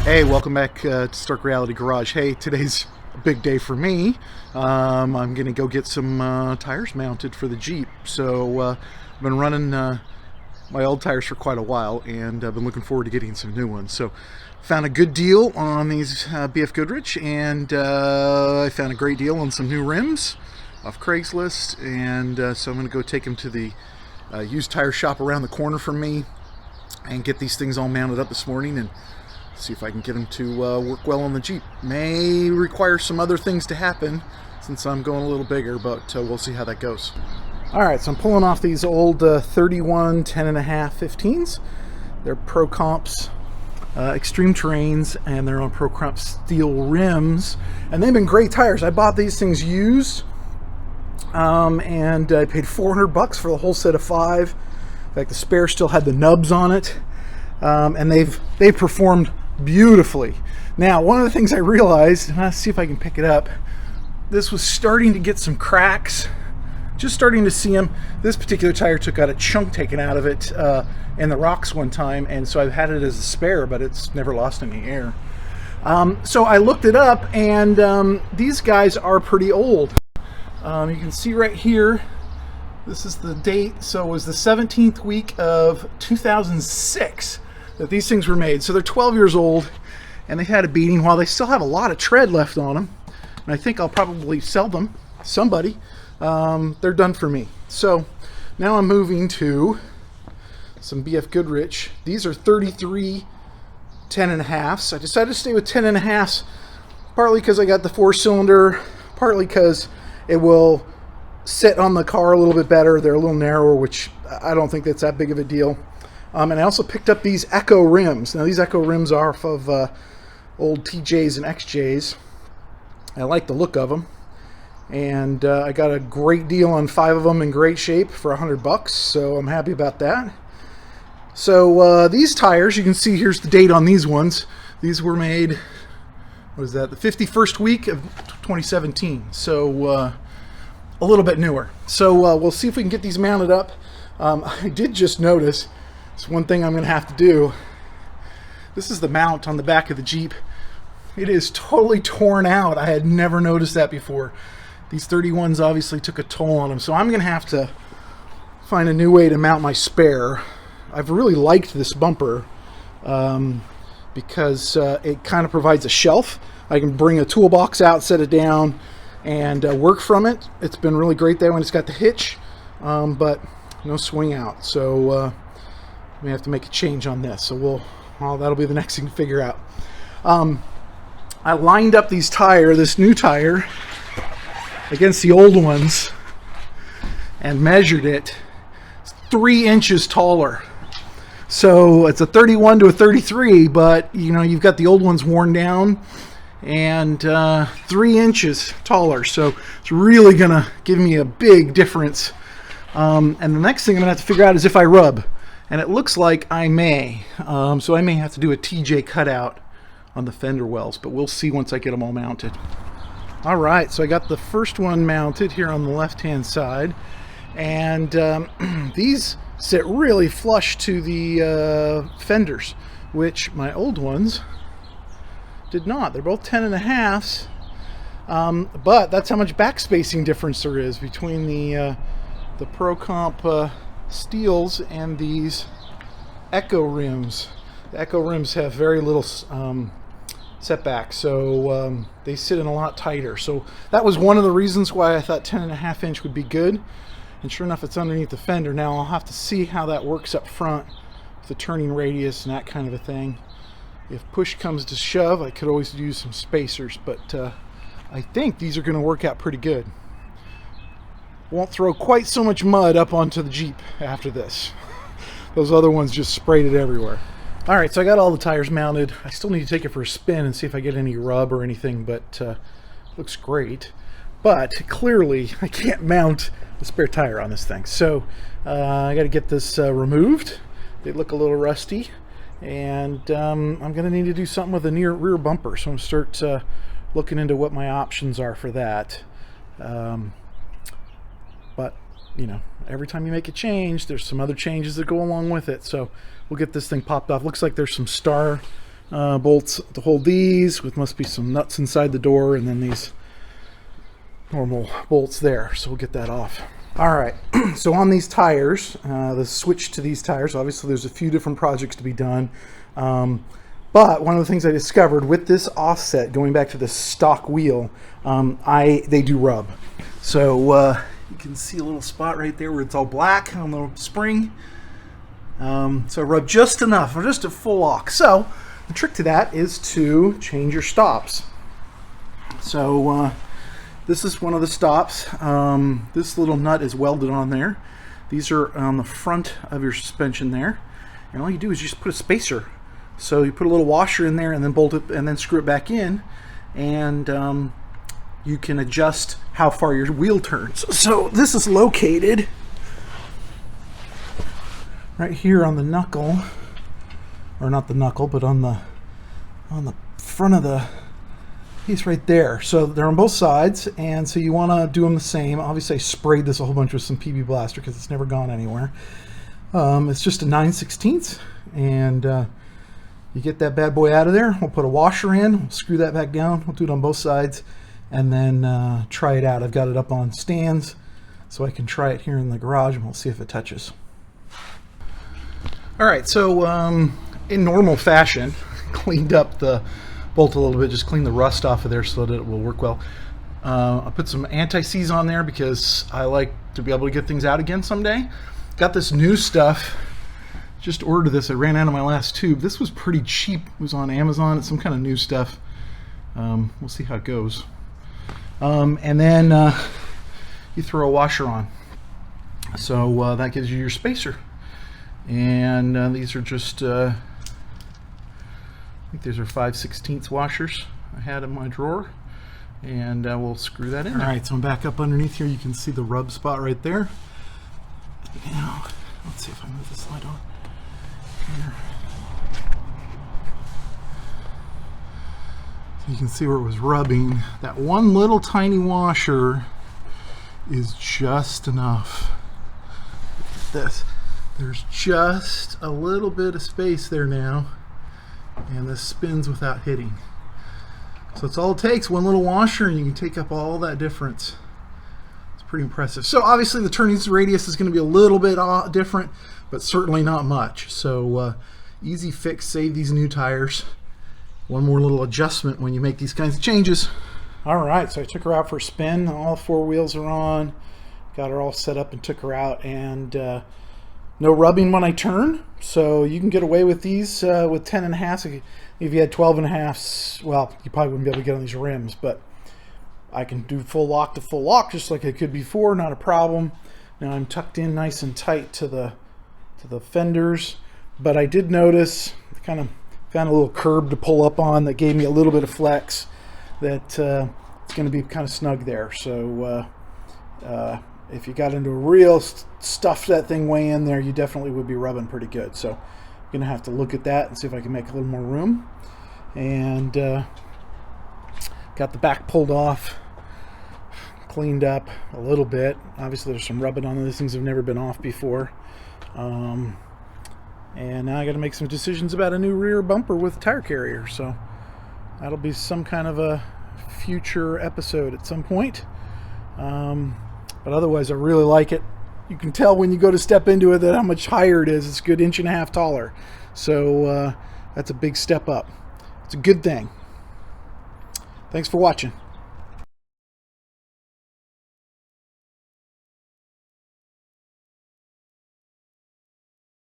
Hey, welcome back to Stark Reality Garage. Hey, today's a big day for me. I'm going to go get some tires mounted for the Jeep. So I've been running my old tires for quite a while, and I've been looking forward to getting some new ones. So found a good deal on these BF Goodrich, and I found a great deal on some new rims off Craigslist. And so I'm going to go take them to the used tire shop around the corner from me and get these things all mounted up this morning and see if I can get them to work well on the Jeep. May require some other things to happen since I'm going a little bigger, but we'll see how that goes. Alright, so I'm pulling off these old 31 10.5 15s. They're Pro Comps Extreme Terrains, and they're on Pro Comp steel rims, and they've been great tires. I bought these things used, and I paid $400 for the whole set of 5. In fact, the spare still had the nubs on it, and they've performed beautifully. Now, one of the things I realized, and let's see if I can pick it up, this was starting to get some cracks, just starting to see them. This particular tire took out a chunk taken out of it in the rocks one time, and so I've had it as a spare, but it's never lost any air. So I looked it up, and these guys are pretty old. You can see right here, this is the date, so it was the 17th week of 2006 that these things were made. So they're 12 years old, and they've had a beating. While they still have a lot of tread left on them, and I think I'll probably sell them to somebody, they're done for me. So now I'm moving to some BF Goodrich. These are 33 10.5s. I decided to stay with 10.5s, partly because I got the 4-cylinder, partly because it will sit on the car a little bit better. They're a little narrower, which I don't think that's that big of a deal. And I also picked up these Ecco rims. Now, these Ecco rims are off of old TJs and XJs. I like the look of them, and I got a great deal on 5 of them in great shape for $100, so I'm happy about that. So these tires, you can see here's the date on these ones. These were made, what is that, the 51st week of 2017, so a little bit newer. So we'll see if we can get these mounted up. I did just notice, it's one thing I'm going to have to do. This is the mount on the back of the Jeep. It is totally torn out. I had never noticed that before. These 31s obviously took a toll on them, so I'm going to have to find a new way to mount my spare. I've really liked this bumper because it kind of provides a shelf. I can bring a toolbox out, set it down, and work from it. It's been really great there when it's got the hitch, but no swing out. So we have to make a change on this. So that'll be the next thing to figure out. I lined up this new tire against the old ones and measured it. It's 3 inches taller. So it's a 31 to a 33, but you know, you've got the old ones worn down, and 3 inches taller. So it's really gonna give me a big difference. And the next thing I'm gonna have to figure out is if I rub. And it looks like I may. So I may have to do a TJ cutout on the fender wells, but we'll see once I get them all mounted. All right, so I got the first one mounted here on the left-hand side, and these sit really flush to the fenders, which my old ones did not. They're both 10.5s, but that's how much back spacing difference there is between the Pro Comp steels and these Ecco rims. The Ecco rims have very little setback, so they sit in a lot tighter. So that was one of the reasons why I thought 10.5 inch would be good, and sure enough, it's underneath the fender. Now I'll have to see how that works up front with the turning radius and that kind of a thing. If push comes to shove, I could always use some spacers, but I think these are going to work out pretty good. Won't throw quite so much mud up onto the Jeep after this. Those other ones just sprayed it everywhere. Alright, so I got all the tires mounted. I still need to take it for a spin and see if I get any rub or anything, but looks great. But clearly I can't mount the spare tire on this thing. So I got to get this removed. They look a little rusty, and I'm going to need to do something with the rear bumper. So I'm going to start looking into what my options are for that. But you know, every time you make a change, there's some other changes that go along with it. So we'll get this thing popped off. Looks like there's some star bolts to hold these, with must be some nuts inside the door, and then these normal bolts there. So we'll get that off. All right, so on these tires, the switch to these tires, obviously there's a few different projects to be done. But one of the things I discovered with this offset, going back to the stock wheel, they do rub. So you can see a little spot right there where it's all black on the spring. So rub just enough, or just a full lock. So the trick to that is to change your stops. So this is one of the stops. This little nut is welded on there. These are on the front of your suspension there. And all you do is just put a spacer. So you put a little washer in there and then bolt it and then screw it back in, and you can adjust how far your wheel turns. So this is located right here on the knuckle, or not the knuckle, but on the front of the piece right there. So they're on both sides, and so you want to do them the same. Obviously I sprayed this a whole bunch with some PB Blaster because it's never gone anywhere. It's just a 9/16, and you get that bad boy out of there. We'll put a washer in, we'll screw that back down, we'll do it on both sides, and then try it out. I've got it up on stands so I can try it here in the garage, and we'll see if it touches. All right, so in normal fashion, cleaned up the bolt a little bit, just clean the rust off of there so that it will work well. I put some anti-seize on there because I like to be able to get things out again someday. Got this new stuff. Just ordered this. I ran out of my last tube. This was pretty cheap. It was on Amazon. It's some kind of new stuff. We'll see how it goes. And then you throw a washer on. So that gives you your spacer. And these are just, I think these are 5/16 washers I had in my drawer. And we'll screw that in. All right, so I'm back up underneath here. You can see the rub spot right there. Now, let's see if I move this light on. Here. So you can see where it was rubbing. That one little tiny washer is just enough. Look at this. There's just a little bit of space there now, and this spins without hitting. So it's all it takes, one little washer, and you can take up all that difference. It's pretty impressive. So obviously the turning radius is going to be a little bit different, but certainly not much. So easy fix, save these new tires. One more little adjustment when you make these kinds of changes. All right, so I took her out for a spin. All four wheels are on. Got her all set up and took her out, and no rubbing when I turn. So you can get away with these with 10.5. If you had 12.5, well, you probably wouldn't be able to get on these rims, but I can do full lock to full lock just like I could before, not a problem. Now I'm tucked in nice and tight to the fenders, but I did notice, kind of found a little curb to pull up on that gave me a little bit of flex, that it's going to be kind of snug there. So if you got into a real stuff that thing way in there, you definitely would be rubbing pretty good. So I'm going to have to look at that and see if I can make a little more room. And got the back pulled off, cleaned up a little bit. Obviously there's some rubbing on these things have never been off before. And now I got to make some decisions about a new rear bumper with tire carrier. So that'll be some kind of a future episode at some point. But otherwise I really like it. You can tell when you go to step into it that how much higher it is. It's a good 1.5 inches taller. So that's a big step up. It's a good thing. Thanks for watching.